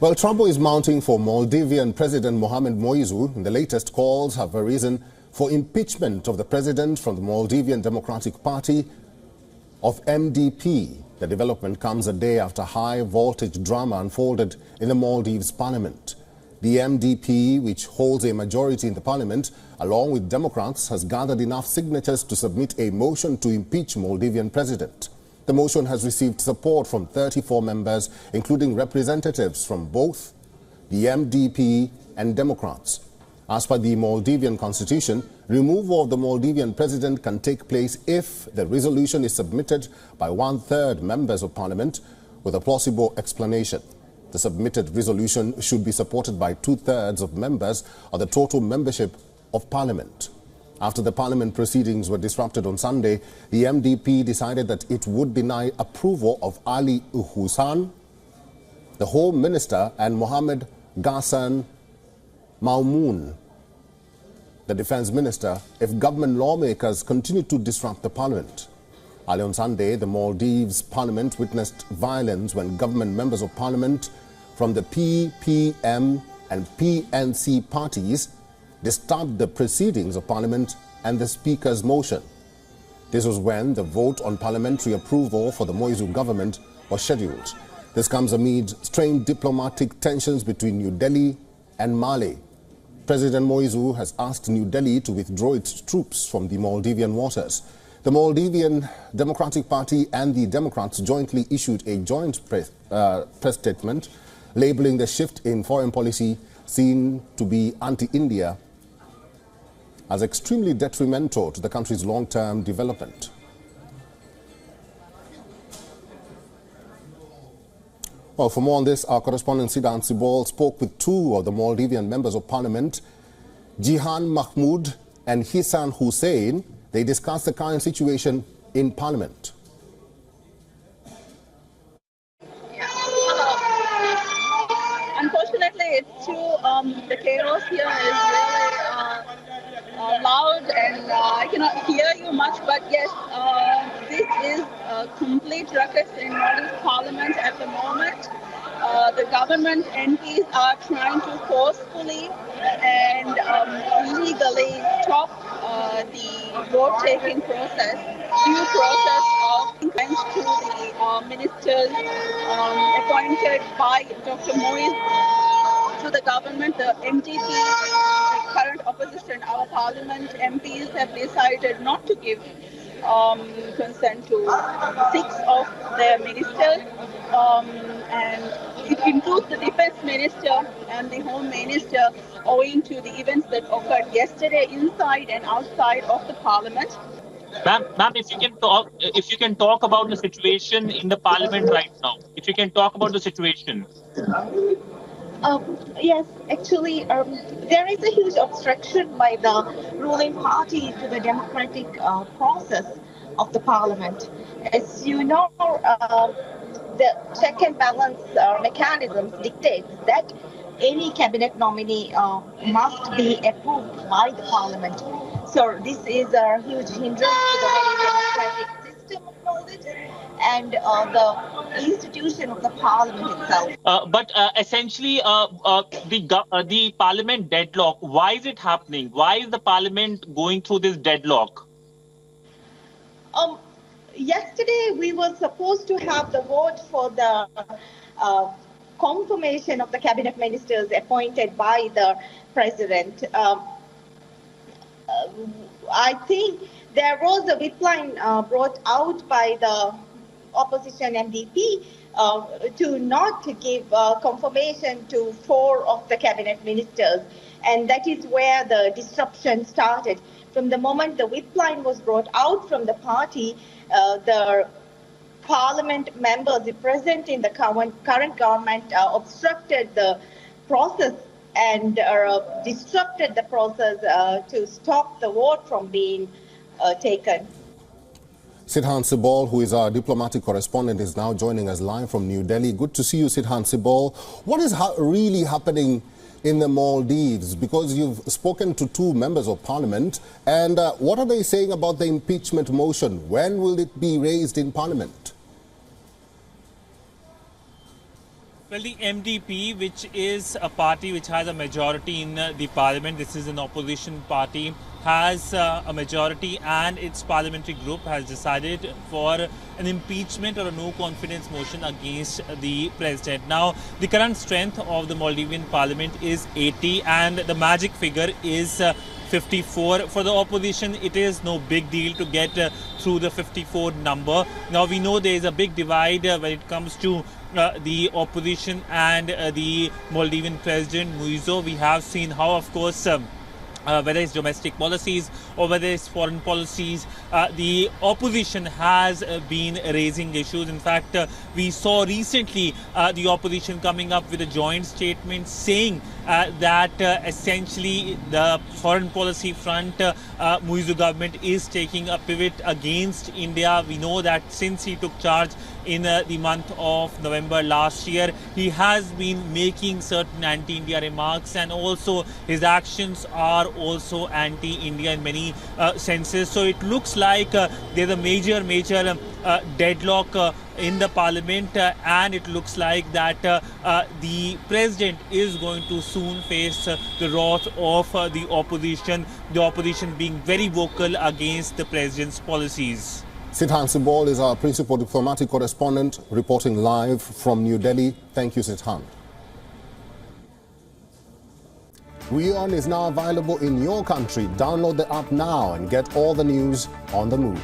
Well, trouble is mounting for Maldivian President Mohamed Moizu. The latest calls have arisen for impeachment of the president from the Maldivian Democratic Party of MDP. The development comes a day after high-voltage drama unfolded in the Maldives Parliament. The MDP, which holds a majority in the parliament, along with Democrats, has gathered enough signatures to submit a motion to impeach Maldivian president. The motion has received support from 34 members, including representatives from both the MDP and Democrats. As per the Maldivian constitution, removal of the Maldivian president can take place if the resolution is submitted by one-third members of parliament with a plausible explanation. The submitted resolution should be supported by two-thirds of members of the total membership of parliament. After the parliament proceedings were disrupted on Sunday, the MDP decided that it would deny approval of Ali Hussan, the Home Minister, and Mohamed Ghassan Maumoon, the Defence Minister, if government lawmakers continue to disrupt the parliament. Early on Sunday, the Maldives Parliament witnessed violence when government members of parliament from the PPM and PNC parties disturbed the proceedings of Parliament and the Speaker's motion. This was when the vote on parliamentary approval for the Moizu government was scheduled. This comes amid strained diplomatic tensions between New Delhi and Mali. President Moizu has asked New Delhi to withdraw its troops from the Maldivian waters. The Maldivian Democratic Party and the Democrats jointly issued a joint press statement labeling the shift in foreign policy seen to be anti-India as extremely detrimental to the country's long-term development. Well, for more on this, our correspondent Siddhan Sibol spoke with two of the Maldivian members of parliament, Jihan Mahmood and Hisan Hussein. They discussed the current situation in parliament. Unfortunately, it's too, the chaos here is really loud and I cannot hear you much, but yes, this is a complete ruckus in Maldives Parliament at the moment. The government MPs are trying to forcefully and illegally stop the vote-taking process, due process of impeachment to the ministers appointed by Dr. Moiz to the government. The MDP, the current opposition, our parliament MPs have decided not to give consent to 6 of their ministers, and it includes the defense minister and the home minister, owing to the events that occurred yesterday inside and outside of the parliament. Ma'am, if you can talk about the situation in the parliament right now. If you can talk about the situation. Yes, actually, there is a huge obstruction by the ruling party to the democratic process of the parliament. As you know, the check and balance mechanisms dictates that any cabinet nominee must be approved by the parliament. So this is a huge hindrance to the very democratic system of Maldives and the institution of the parliament itself. But essentially, the parliament deadlock, why is it happening? Why is the parliament going through this deadlock? Yesterday, we were supposed to have the vote for the confirmation of the cabinet ministers appointed by the president. I think there was a whip line brought out by the opposition MDP to not give confirmation to 4 of the cabinet ministers, and that is where the disruption started. From the moment the whip line was brought out from the party, the parliament members present in the current government obstructed the process and disrupted the process to stop the vote from being taken. Siddhan Sibol, who is our diplomatic correspondent, is now joining us live from New Delhi. Good to see you, Siddhan Sibol. What is really happening in the Maldives? Because you've spoken to 2 members of parliament, and what are they saying about the impeachment motion? When will it be raised in parliament? Well, the MDP, which is a party which has a majority in the parliament, this is an opposition party, has a majority, and its parliamentary group has decided for an impeachment or a no confidence motion against the president. Now, the current strength of the Maldivian parliament is 80, and the magic figure is 54. For the opposition, it is no big deal to get through the 54 number. Now, we know there is a big divide when it comes to the opposition and the Maldivian president Muizo. We have seen how, of course, whether it's domestic policies or whether it's foreign policies, the opposition has been raising issues. In fact, we saw recently the opposition coming up with a joint statement saying that essentially the foreign policy front, Muizu government is taking a pivot against India. We know that since he took charge in the month of November last year, he has been making certain anti-India remarks, and also his actions are also anti-India in many senses. So it looks like there's a major deadlock in the parliament, and it looks like that the president is going to soon face the wrath of the opposition being very vocal against the president's policies. Sithan Sibol is our principal diplomatic correspondent reporting live from New Delhi. Thank you, Sithan. WION is now available in your country. Download the app now and get all the news on the move.